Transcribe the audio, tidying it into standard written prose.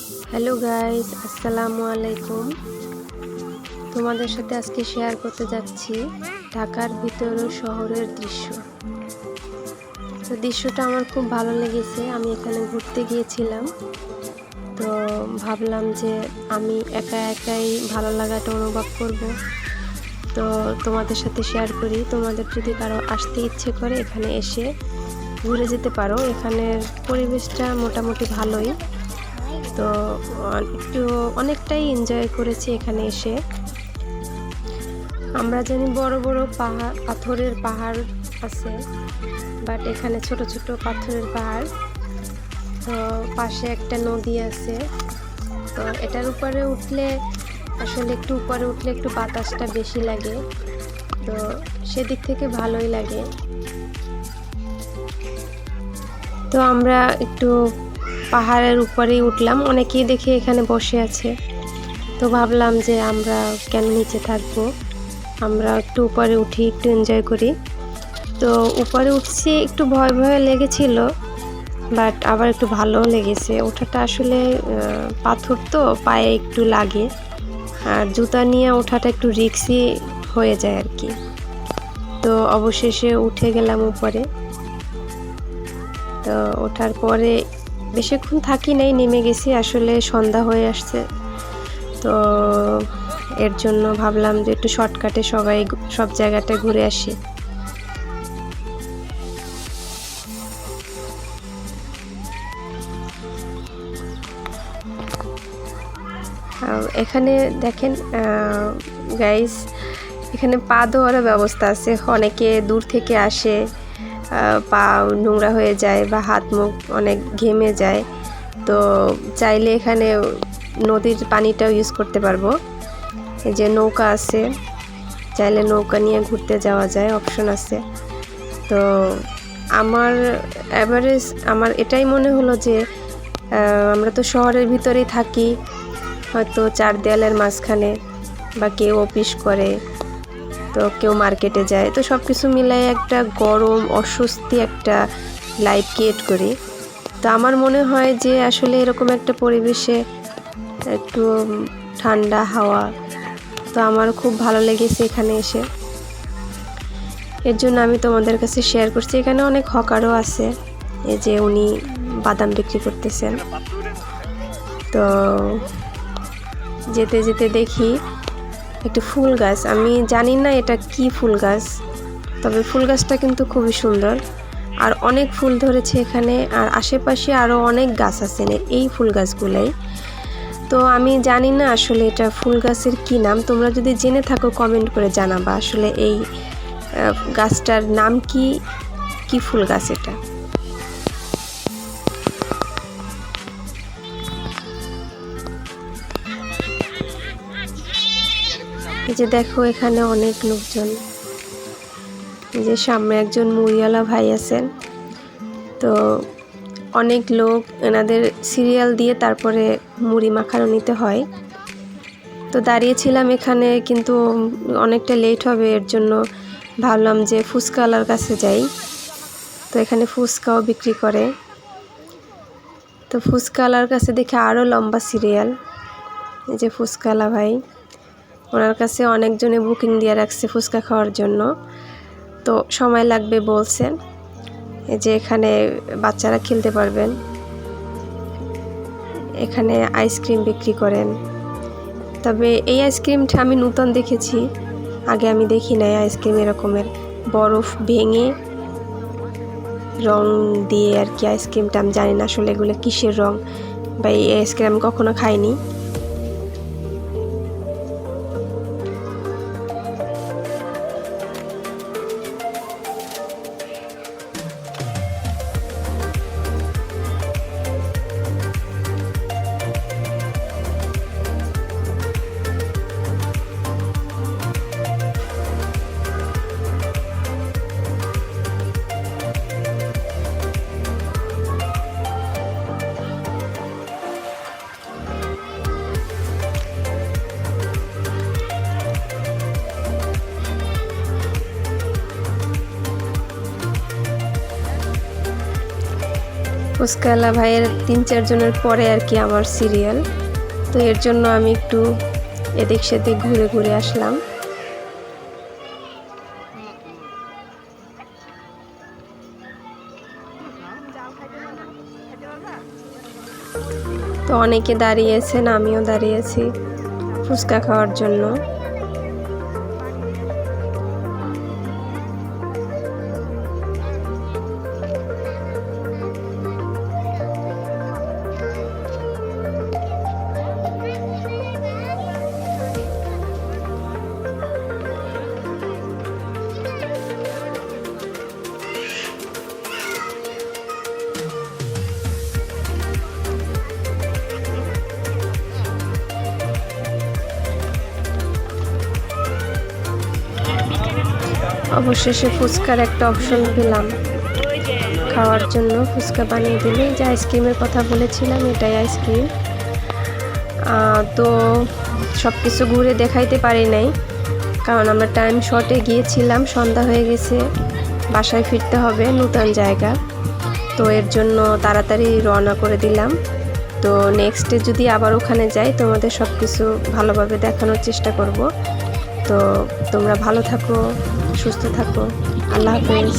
Hello guys, আসসালামু আলাইকুম। তোমাদের সাথে আজকে শেয়ার করতে যাচ্ছি ঢাকার ভিতর ও শহরের দৃশ্য। তো দৃশ্যটা আমার খুব ভালো লেগেছে। আমি এখানে ঘুরতে গিয়েছিলাম, তো ভাবলাম যে আমি একা একাই ভালো লাগাটা অনুভব করব। তো তোমাদের সাথে শেয়ার করি। তোমাদের যদি কারো আসতে ইচ্ছে করে এখানে এসে ঘুরে যেতে পারো। এখানের পরিবেশটা মোটামুটি ভালোই। তো একটু অনেকটাই এনজয় করেছি এখানে এসে। আমরা জানি বড় বড় পাহাড়, পাথরের পাহাড় আছে, বাট এখানে ছোট ছোট পাথরের পাহাড়। তো পাশে একটা নদী আছে। তো এটার উপরে উঠলে আসলে একটু বাতাসটা বেশি লাগে, তো সেদিক থেকে ভালোই লাগে। তো আমরা একটু পাহাড়ের উপরেই উঠলাম। অনেকেই দেখে এখানে বসে আছে, তো ভাবলাম যে আমরা কেন নিচে থাকবো, আমরা একটু উপরে উঠি, একটু এনজয় করি। তো উপরে উঠছি, একটু ভয় ভয় লেগেছিল, বাট আবার একটু ভালোও লেগেছে। ওঠাটা আসলে পাথর তো পায়ে একটু লাগে, আর জুতা নিয়ে ওঠাটা একটু রিস্কি হয়ে যায় আর কি। তো অবশেষে উঠে গেলাম উপরে। তো ওঠার পরে বেশিক্ষণ থাকি নাই, নেমে গেছি। আসলে সন্ধ্যা হয়ে আসছে, তো এর জন্য ভাবলাম যে একটু শর্টকাটে সব জায়গাটা ঘুরে আসি। এখানে দেখেন গাইস, এখানে পা ধোয়ারও ব্যবস্থা আছে। অনেকে দূর থেকে আসে, পা নোংরা হয়ে যায় বা হাত মুখ অনেক ঘেমে যায়, তো চাইলে এখানে নদীর পানিটাও ইউজ করতে পারবো। এই যে নৌকা আছে, চাইলে নৌকা নিয়ে ঘুরতে যাওয়া যায়, অপশন আছে। তো আমার এটাই মনে হলো যে আমরা তো শহরের ভিতরেই থাকি, হয়তো চার দেয়ালের মাঝখানে, বা কেউ অফিস করে, তো কেউ মার্কেটে যায়, তো সব কিছু মিলাই একটা গরম অস্বস্তি একটা লাইফ ক্রিয়েট করি। তো আমার মনে হয় যে আসলে এরকম একটা পরিবেশে একটু ঠান্ডা হাওয়া, তো আমার খুব ভালো লেগেছে এখানে এসে। এর জন্য আমি তোমাদের কাছে শেয়ার করছি। এখানে অনেক হকারও আছে, এই যে উনি বাদাম বিক্রি করতেছেন। তো যেতে যেতে দেখি একটি ফুল গাছ। আমি জানি না এটা কি ফুল গাছ, তবে ফুল গাছটা কিন্তু খুবই সুন্দর, আর অনেক ফুল ধরেছে এখানে। আর আশেপাশে আরও অনেক গাছ আছে এই ফুল গাছগুলাই। তো আমি জানি না আসলে এটা ফুল গাছের কি নাম। তোমরা যদি জেনে থাকো কমেন্ট করে জানাবা আসলে এই গাছটার নাম কি, কি ফুল গাছ এটা। এই যে দেখো এখানে অনেক লোকজন। এই যে সামনে একজন মুড়িওয়ালা ভাই আছেন, তো অনেক লোক, এনাদের সিরিয়াল দিয়ে তারপরে মুড়ি মাখানো নিতে হয়। তো দাঁড়িয়েছিলাম এখানে, কিন্তু অনেকটা লেট হবে, এর জন্য ভাবলাম যে ফুচকাওয়ালার কাছে যাই। তো এখানে ফুচকাও বিক্রি করে। তো ফুচকাওয়ালার কাছে দেখে আরও লম্বা সিরিয়াল। এই যে ফুচকাওয়ালা ভাই, ওনার কাছে অনেকজনে বুকিং দিয়ে রাখছে ফুচকা খাওয়ার জন্য, তো সময় লাগবে বলছেন। এই যে এখানে বাচ্চারা খেলতে পারবেন। এখানে আইসক্রিম বিক্রি করেন, তবে এই আইসক্রিমটা আমি নতুন দেখেছি, আগে আমি দেখি নাই। আইসক্রিম এরকমের বরফ ভেঙে রং দিয়ে আর কি আইসক্রিমটা, আমি জানি না আসলে এগুলো কিসের রং, বা এই আইসক্রিম আমি কখনো খাইনি। ফুচকাওয়ালা ভাইয়ের 3-4 জনের পরে আর কি আমার সিরিয়াল, তো এর জন্য আমি একটু এদিক সেদিক ঘুরে ঘুরে আসলাম। তো অনেকে দাঁড়িয়েছেন, আমিও দাঁড়িয়েছি ফুচকা খাওয়ার জন্য। অবশেষে ফুচকার একটা অপশন পেলাম খাওয়ার জন্য। ফুচকা বানিয়ে দিলে, যে আইসক্রিমের কথা বলেছিলাম এটাই আইসক্রিম। তো সব কিছু ঘুরে দেখাইতে পারি নাই, কারণ আমরা টাইম শর্টে গিয়েছিলাম, সন্ধ্যা হয়ে গেছে, বাসায় ফিরতে হবে নতুন জায়গা, তো এর জন্য তাড়াতাড়ি রওনা করে দিলাম। তো নেক্সটে যদি আবার ওখানে যাই তোমাদের সব কিছু ভালোভাবে দেখানোর চেষ্টা করব। তো তোমরা ভালো থাকো, সুস্থ থাকো, আল্লাহ হাফেজ।